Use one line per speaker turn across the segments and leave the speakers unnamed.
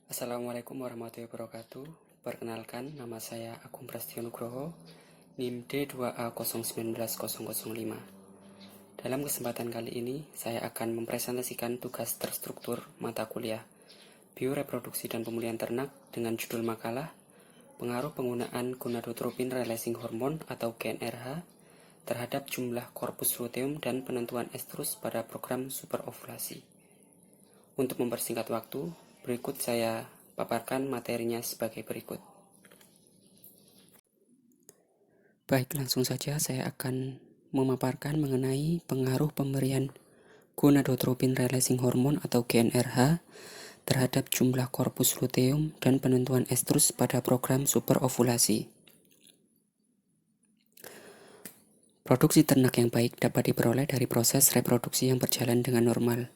Assalamualaikum warahmatullahi wabarakatuh. Perkenalkan, nama saya Agung Prasetyo Nugroho, NIM D2A019005. Dalam kesempatan kali ini, saya akan mempresentasikan tugas terstruktur mata kuliah Bioreproduksi dan Pemulihan Ternak dengan judul makalah Pengaruh Penggunaan Gonadotropin Releasing Hormone atau GnRH terhadap jumlah korpus luteum dan penentuan estrus pada program superovulasi. Untuk mempersingkat waktu, berikut saya paparkan materinya sebagai berikut. Baik, langsung saja saya akan memaparkan mengenai pengaruh pemberian gonadotropin releasing hormone atau GnRH terhadap jumlah korpus luteum dan penentuan estrus pada program superovulasi. Produksi ternak yang baik dapat diperoleh dari proses reproduksi yang berjalan dengan normal.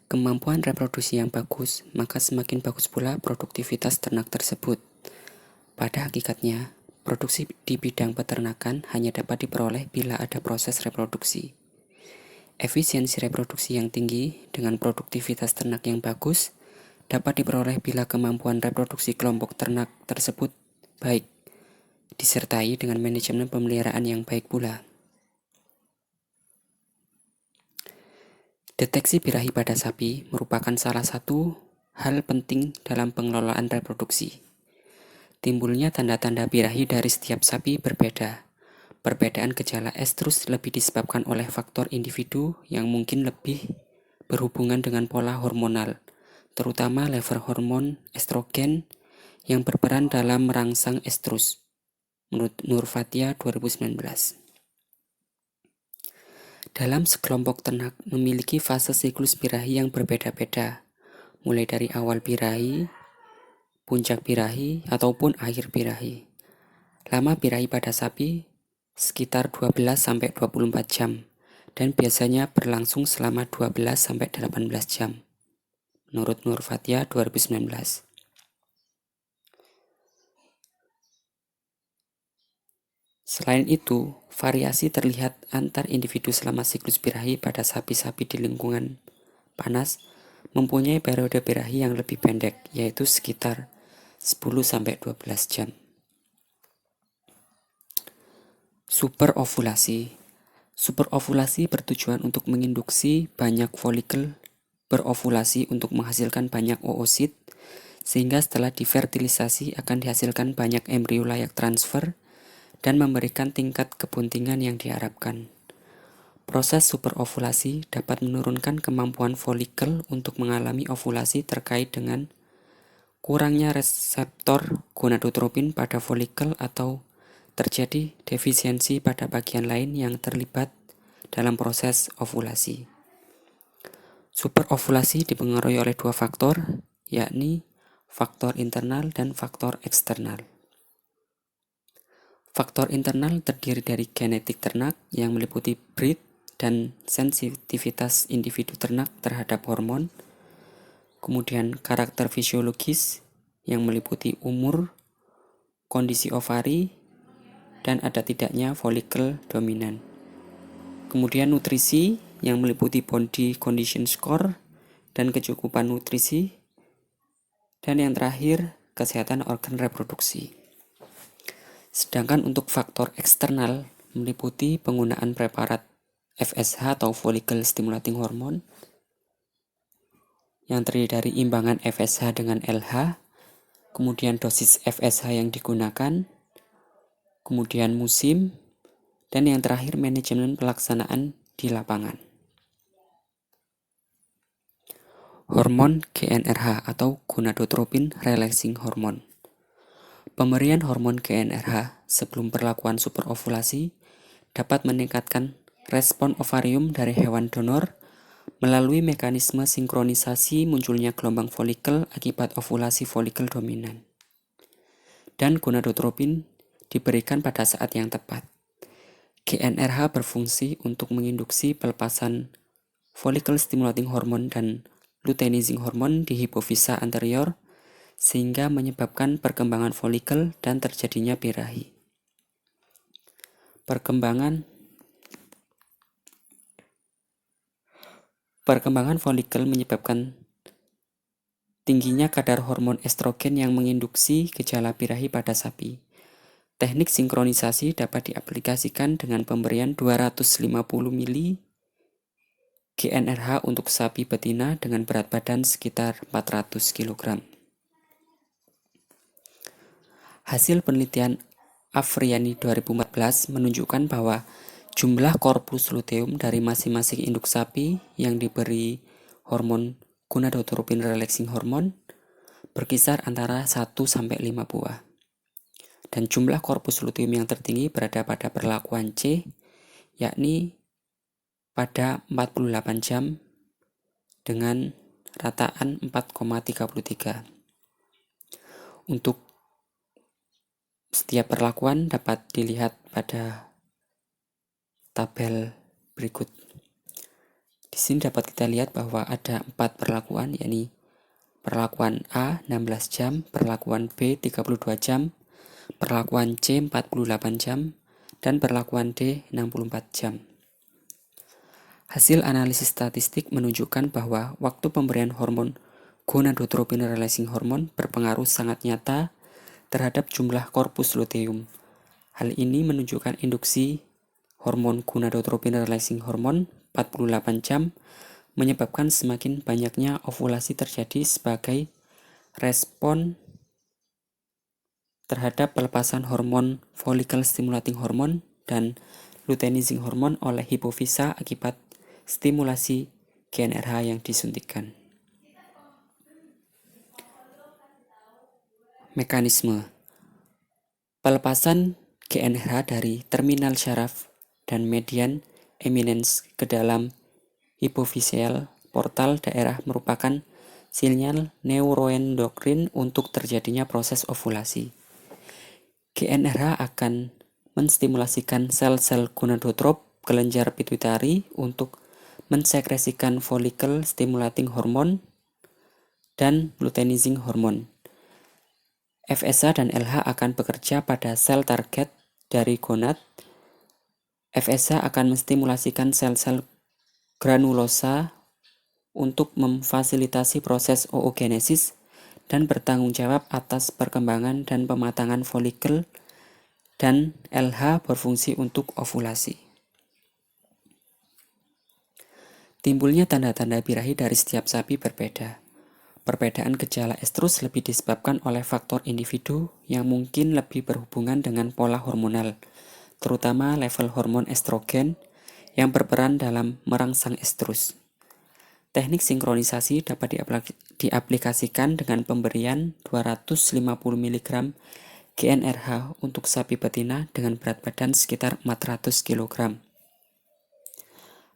Kemampuan reproduksi yang bagus, maka semakin bagus pula produktivitas ternak tersebut. Pada hakikatnya, produksi di bidang peternakan hanya dapat diperoleh bila ada proses reproduksi. Efisiensi reproduksi yang tinggi dengan produktivitas ternak yang bagus dapat diperoleh bila kemampuan reproduksi kelompok ternak tersebut baik, disertai dengan manajemen pemeliharaan yang baik pula. Deteksi birahi pada sapi merupakan salah satu hal penting dalam pengelolaan reproduksi. Timbulnya tanda-tanda birahi dari setiap sapi berbeda. Perbedaan gejala estrus lebih disebabkan oleh faktor individu yang mungkin lebih berhubungan dengan pola hormonal, terutama level hormon estrogen yang berperan dalam merangsang estrus, menurut Nur Fathia 2019. Dalam sekelompok ternak memiliki fase siklus birahi yang berbeda-beda, mulai dari awal birahi, puncak birahi, ataupun akhir birahi. Lama birahi pada sapi sekitar 12-24 jam, dan biasanya berlangsung selama 12-18 jam, menurut Nur Fathia 2019. Selain itu, variasi terlihat antar individu selama siklus birahi pada sapi-sapi di lingkungan panas mempunyai periode birahi yang lebih pendek, yaitu sekitar 10-12 jam. Superovulasi. Superovulasi bertujuan untuk menginduksi banyak folikel berovulasi untuk menghasilkan banyak oosit, sehingga setelah difertilisasi akan dihasilkan banyak embrio layak transfer dan memberikan tingkat kebuntingan yang diharapkan. Proses superovulasi dapat menurunkan kemampuan folikel untuk mengalami ovulasi terkait dengan kurangnya reseptor gonadotropin pada folikel atau terjadi defisiensi pada bagian lain yang terlibat dalam proses ovulasi. Superovulasi dipengaruhi oleh dua faktor, yakni faktor internal dan faktor eksternal. Faktor internal terdiri dari genetik ternak yang meliputi breed dan sensitivitas individu ternak terhadap hormon, kemudian karakter fisiologis yang meliputi umur, kondisi ovari, dan ada tidaknya folikel dominan. Kemudian nutrisi yang meliputi body condition score dan kecukupan nutrisi, dan yang terakhir kesehatan organ reproduksi. Sedangkan untuk faktor eksternal meliputi penggunaan preparat FSH atau follicle stimulating hormone yang terdiri dari imbangan FSH dengan LH, kemudian dosis FSH yang digunakan, kemudian musim, dan yang terakhir manajemen pelaksanaan di lapangan. Hormon GnRH atau gonadotropin releasing hormone. Pemberian hormon GnRH sebelum perlakuan superovulasi dapat meningkatkan respon ovarium dari hewan donor melalui mekanisme sinkronisasi munculnya gelombang folikel akibat ovulasi folikel dominan. Dan gonadotropin diberikan pada saat yang tepat. GnRH berfungsi untuk menginduksi pelepasan follicle stimulating hormone dan luteinizing hormone di hipofisa anterior sehingga menyebabkan perkembangan folikel dan terjadinya birahi. Perkembangan folikel menyebabkan tingginya kadar hormon estrogen yang menginduksi gejala birahi pada sapi. Teknik sinkronisasi dapat diaplikasikan dengan pemberian 250 mili GnRH untuk sapi betina dengan berat badan sekitar 400 kg. Hasil penelitian Afriani 2014 menunjukkan bahwa jumlah korpus luteum dari masing-masing induk sapi yang diberi hormon gonadotropin relaxing hormone berkisar antara 1 sampai 5 buah. Dan jumlah korpus luteum yang tertinggi berada pada perlakuan C, yakni pada 48 jam dengan rataan 4,33. Untuk setiap perlakuan dapat dilihat pada tabel berikut. Di sini dapat kita lihat bahwa ada 4 perlakuan, yakni perlakuan A 16 jam, perlakuan B 32 jam, perlakuan C 48 jam, dan perlakuan D 64 jam. Hasil analisis statistik menunjukkan bahwa waktu pemberian hormon gonadotropin relaxing hormone berpengaruh sangat nyata terhadap jumlah korpus luteum. Hal ini menunjukkan induksi hormon gonadotropin relaxing hormone 48 jam menyebabkan semakin banyaknya ovulasi terjadi sebagai respon terhadap pelepasan hormon follicle stimulating hormone dan luteinizing hormone oleh hipofisa akibat stimulasi GnRH yang disuntikkan. Mekanisme pelepasan GnRH dari terminal syaraf dan median eminence ke dalam hipofisial portal daerah merupakan sinyal neuroendokrin untuk terjadinya proses ovulasi. GnRH akan menstimulasikan sel-sel gonadotrop kelenjar pituitari untuk mensekresikan follicle stimulating hormone dan luteinizing hormone. FSH dan LH akan bekerja pada sel target dari gonad. FSH akan menstimulasikan sel-sel granulosa untuk memfasilitasi proses oogenesis dan bertanggung jawab atas perkembangan dan pematangan folikel, dan LH berfungsi untuk ovulasi. Timbulnya tanda-tanda birahi dari setiap sapi berbeda. Perbedaan gejala estrus lebih disebabkan oleh faktor individu yang mungkin lebih berhubungan dengan pola hormonal, terutama level hormon estrogen yang berperan dalam merangsang estrus. Teknik sinkronisasi dapat diaplikasikan dengan pemberian 250 mg GnRH untuk sapi betina dengan berat badan sekitar 400 kg.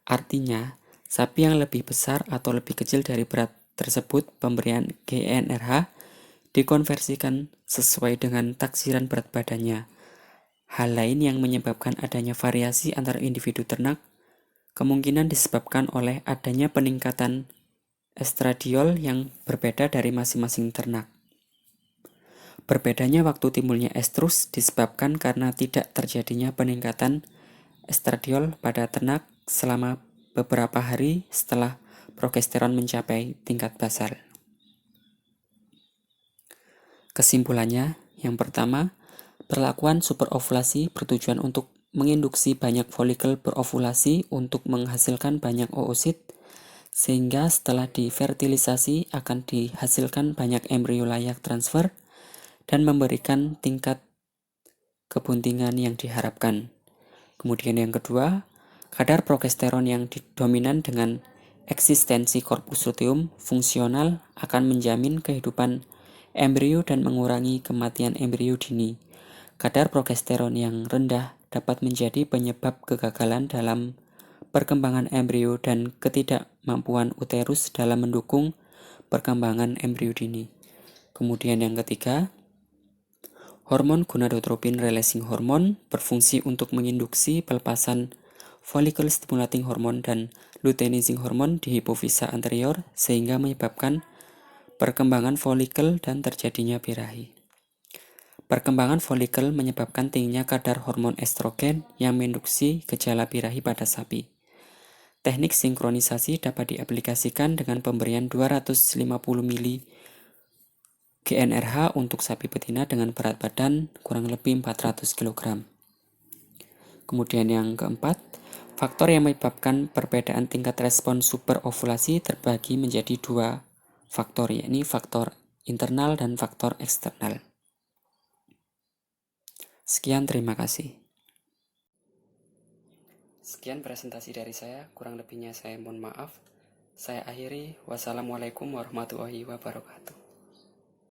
Artinya, sapi yang lebih besar atau lebih kecil dari berat tersebut, pemberian GnRH dikonversikan sesuai dengan taksiran berat badannya. Hal lain yang menyebabkan adanya variasi antar individu ternak kemungkinan disebabkan oleh adanya peningkatan estradiol yang berbeda dari masing-masing ternak. Berbedanya waktu timbulnya estrus disebabkan karena tidak terjadinya peningkatan estradiol pada ternak selama beberapa hari setelah progesteron mencapai tingkat basal. Kesimpulannya, yang pertama, perlakuan superovulasi bertujuan untuk menginduksi banyak folikel berovulasi untuk menghasilkan banyak oosit, sehingga setelah difertilisasi akan dihasilkan banyak embrio layak transfer dan memberikan tingkat kebuntingan yang diharapkan. Kemudian yang kedua, kadar progesteron yang dominan dengan eksistensi korpus luteum fungsional akan menjamin kehidupan embrio dan mengurangi kematian embrio dini. Kadar progesteron yang rendah dapat menjadi penyebab kegagalan dalam perkembangan embrio dan ketidakmampuan uterus dalam mendukung perkembangan embrio dini. Kemudian yang ketiga, hormon gonadotropin relaxing hormone berfungsi untuk menginduksi pelepasan follicle stimulating hormone dan luteinizing hormone di hipofisa anterior sehingga menyebabkan perkembangan folikel dan terjadinya birahi. Perkembangan folikel menyebabkan tingginya kadar hormon estrogen yang menginduksi gejala birahi pada sapi. Teknik sinkronisasi dapat diaplikasikan dengan pemberian 250 mili GnRH untuk sapi betina dengan berat badan kurang lebih 400 kg. Kemudian yang keempat, faktor yang menyebabkan perbedaan tingkat respon superovulasi terbagi menjadi dua faktor, yakni faktor internal dan faktor eksternal. Sekian, terima kasih. Sekian presentasi dari saya, kurang lebihnya saya mohon maaf. Saya akhiri, wassalamualaikum warahmatullahi wabarakatuh.